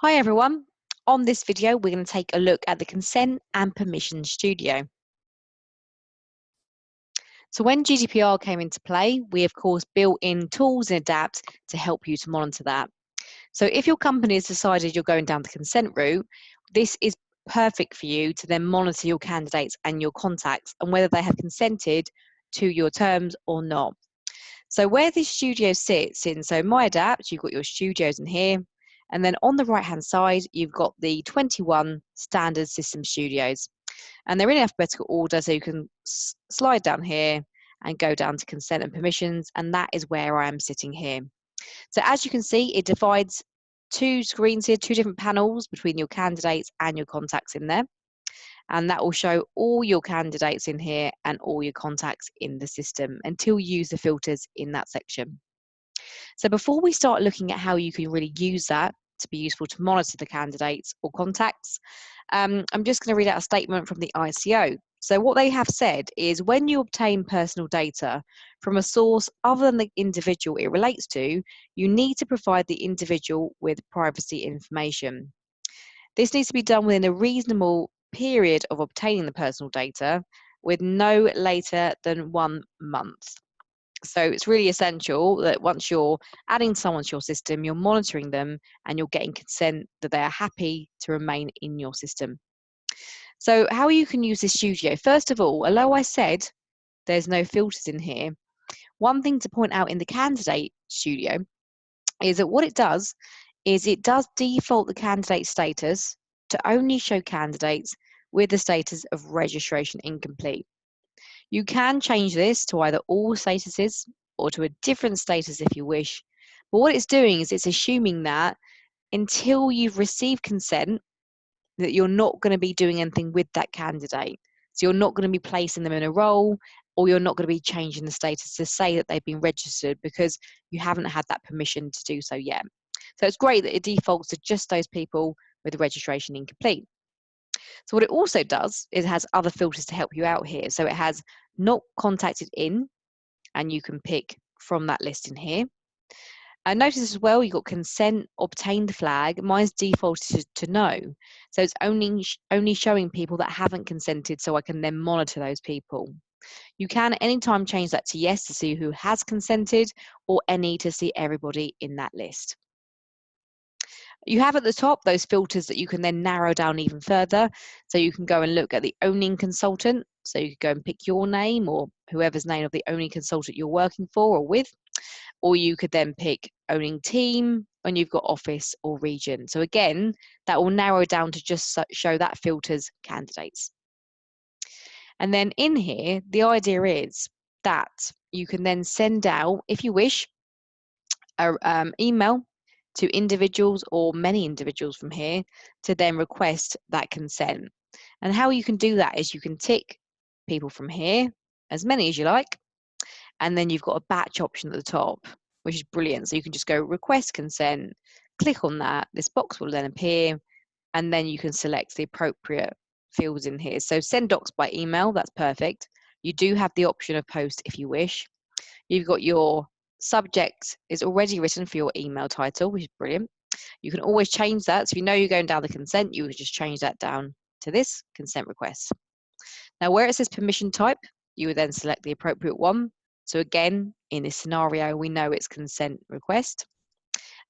Hi everyone. On this video, we're going to take a look at the Consent and Permission Studio. So when GDPR came into play, we of course built in tools and adapt to help you to monitor that. So if your company has decided you're going down the consent route, this is perfect for you to then monitor your candidates and your contacts and whether they have consented to your terms or not. So where this studio sits in, so My Adapt, you've got your studios in here, and then on the right-hand side, you've got the 21 standard system studios. And they're in alphabetical order, so you can slide down here and go down to consent and permissions, and that is where I am sitting here. So as you can see, it divides two screens here, two different panels between your candidates and your contacts in there. And that will show all your candidates in here and all your contacts in the system until you use the filters in that section. So before we start looking at how you can really use that to be useful to monitor the candidates or contacts, I'm just going to read out a statement from the ICO. So what they have said is when you obtain personal data from a source other than the individual it relates to, you need to provide the individual with privacy information. This needs to be done within a reasonable period of obtaining the personal data with no later than 1 month. So it's really essential that once you're adding someone to your system, you're monitoring them and you're getting consent that they are happy to remain in your system. So how you can use this studio, first of all, although I said there's no filters in here, one thing to point out in the candidate studio is that what it does is it does default the candidate status to only show candidates with the status of registration incomplete. You can change this to either all statuses or to a different status if you wish. But what it's doing is it's assuming that until you've received consent, that you're not going to be doing anything with that candidate. So you're not going to be placing them in a role, or you're not going to be changing the status to say that they've been registered because you haven't had that permission to do so yet. So it's great that it defaults to just those people with registration incomplete. So what it also does is it has other filters to help you out here. So it has not contacted in, and you can pick from that list in here. And notice as well, you've got consent, obtained flag. Mine's defaulted to no. So it's only showing people that haven't consented, so I can then monitor those people. You can at any time change that to yes to see who has consented, or any to see everybody in that list. You have at the top those filters that you can then narrow down even further. So you can go and look at the owning consultant. So you could go and pick your name or whoever's name of the owning consultant you're working for or with. Or you could then pick owning team when you've got office or region. So again, that will narrow down to just show that filters candidates. And then in here, the idea is that you can then send out, if you wish, an email to individuals or many individuals from here to then request that consent. And how you can do that is you can tick people from here, as many as you like, and then you've got a batch option at the top, which is brilliant. So you can just go request consent, click on that, this box will then appear, and then you can select the appropriate fields in here. So send docs by email, that's perfect. You do have the option of post if you wish. You've got your subject is already written for your email title, which is brilliant. You can always change that. So if you know you're going down the consent, you would just change that down to this consent request. Now, where it says permission type, you would then select the appropriate one. So again, in this scenario, we know it's consent request.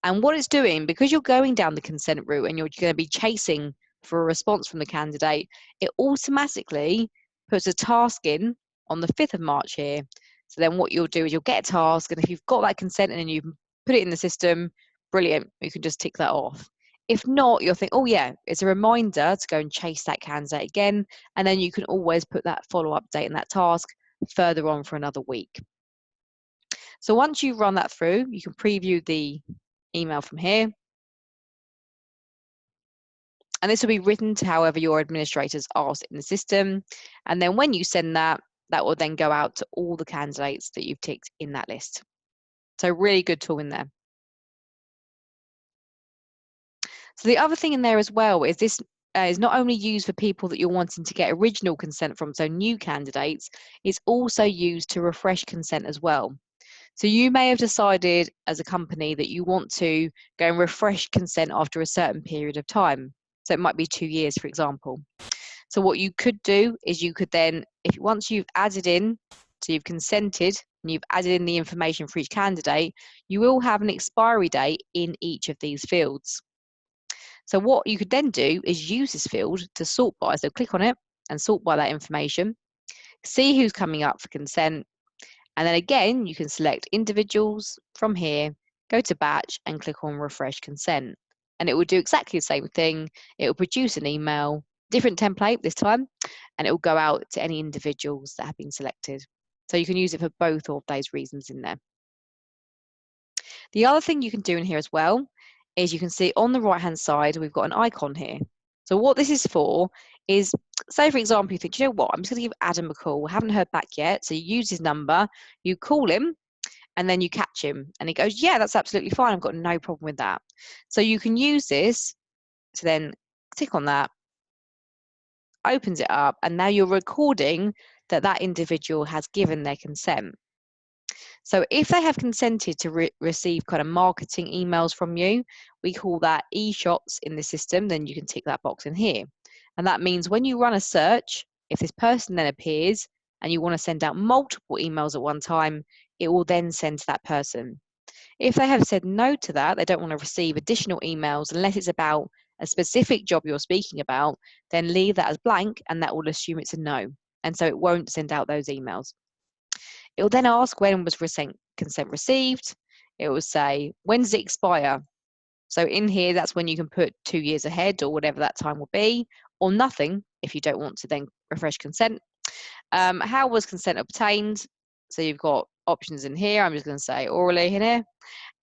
And what it's doing, because you're going down the consent route and you're going to be chasing for a response from the candidate, it automatically puts a task in on the 5th of March here. So then what you'll do is you'll get a task, and if you've got that consent and you put it in the system, brilliant, you can just tick that off. If not, you'll think, oh yeah, it's a reminder to go and chase that candidate again, and then you can always put that follow-up date and that task further on for another week. So once you run that through, you can preview the email from here. And this will be written to however your administrators asked in the system. And then when you send that, that will then go out to all the candidates that you've ticked in that list. So really good tool in there. So the other thing in there as well is this is not only used for people that you're wanting to get original consent from, so new candidates, it's also used to refresh consent as well. So you may have decided as a company that you want to go and refresh consent after a certain period of time. So it might be 2 years, for example. So what you could do is you could then, if once you've added in, so you've consented and you've added in the information for each candidate, you will have an expiry date in each of these fields. So what you could then do is use this field to sort by. So click on it and sort by that information, see who's coming up for consent, and then again, you can select individuals from here, go to batch and click on refresh consent. And it will do exactly the same thing. It will produce an email, different template this time, and it will go out to any individuals that have been selected. So you can use it for both of those reasons in there. The other thing you can do in here as well is you can see on the right hand side, we've got an icon here. So what this is for is, say for example, you think, you know what, I'm just going to give Adam a call. I haven't heard back yet. So you use his number, you call him, and then you catch him. And he goes, yeah, that's absolutely fine. I've got no problem with that. So you can use this to then tick on that, opens it up, and now you're recording that that individual has given their consent. So if they have consented to receive kind of marketing emails from you, we call that e-shots in the system, then you can tick that box in here. And that means when you run a search, if this person then appears and you want to send out multiple emails at one time, it will then send to that person. If they have said no to that, they don't want to receive additional emails unless it's about a specific job you're speaking about, then leave that as blank and that will assume it's a no. And so it won't send out those emails. It will then ask when was consent received. It will say, when does it expire? So in here, that's when you can put 2 years ahead or whatever that time will be, or nothing if you don't want to then refresh consent. How was consent obtained? So you've got options in here. I'm just going to say orally in here.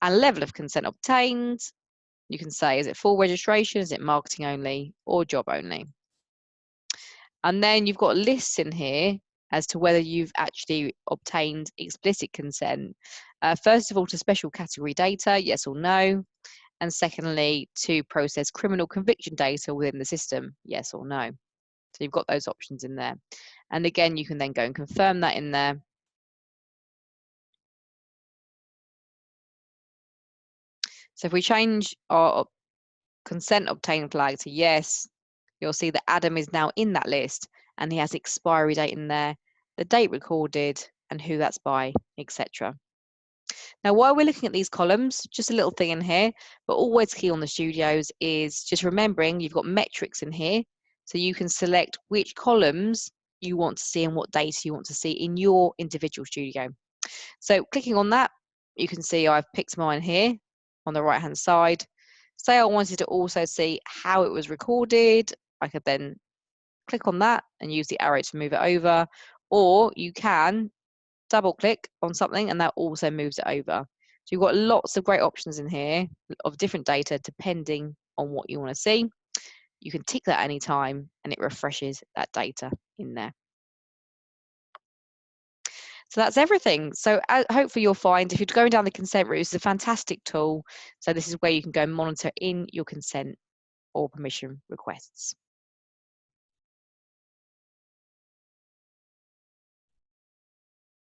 And level of consent obtained. You can say, is it full registration? Is it marketing only or job only? And then you've got lists in here as to whether you've actually obtained explicit consent. First of all, to special category data, yes or no. And secondly, to process criminal conviction data within the system, yes or no. So you've got those options in there. And again, you can then go and confirm that in there. So if we change our consent obtained flag to yes, you'll see that Adam is now in that list and he has expiry date in there, the date recorded and who that's by, etc. Now, while we're looking at these columns, just a little thing in here, but always key on the studios is just remembering you've got metrics in here. So you can select which columns you want to see and what data you want to see in your individual studio. So clicking on that, you can see I've picked mine here on the right hand side. Say I wanted to also see how it was recorded, I could then click on that and use the arrow to move it over, or you can double click on something and that also moves it over. So you've got lots of great options in here of different data depending on what you want to see. You can tick that anytime and it refreshes that data in there. So that's everything. So hopefully you'll find if you're going down the consent route, this is a fantastic tool. So this is where you can go and monitor in your consent or permission requests.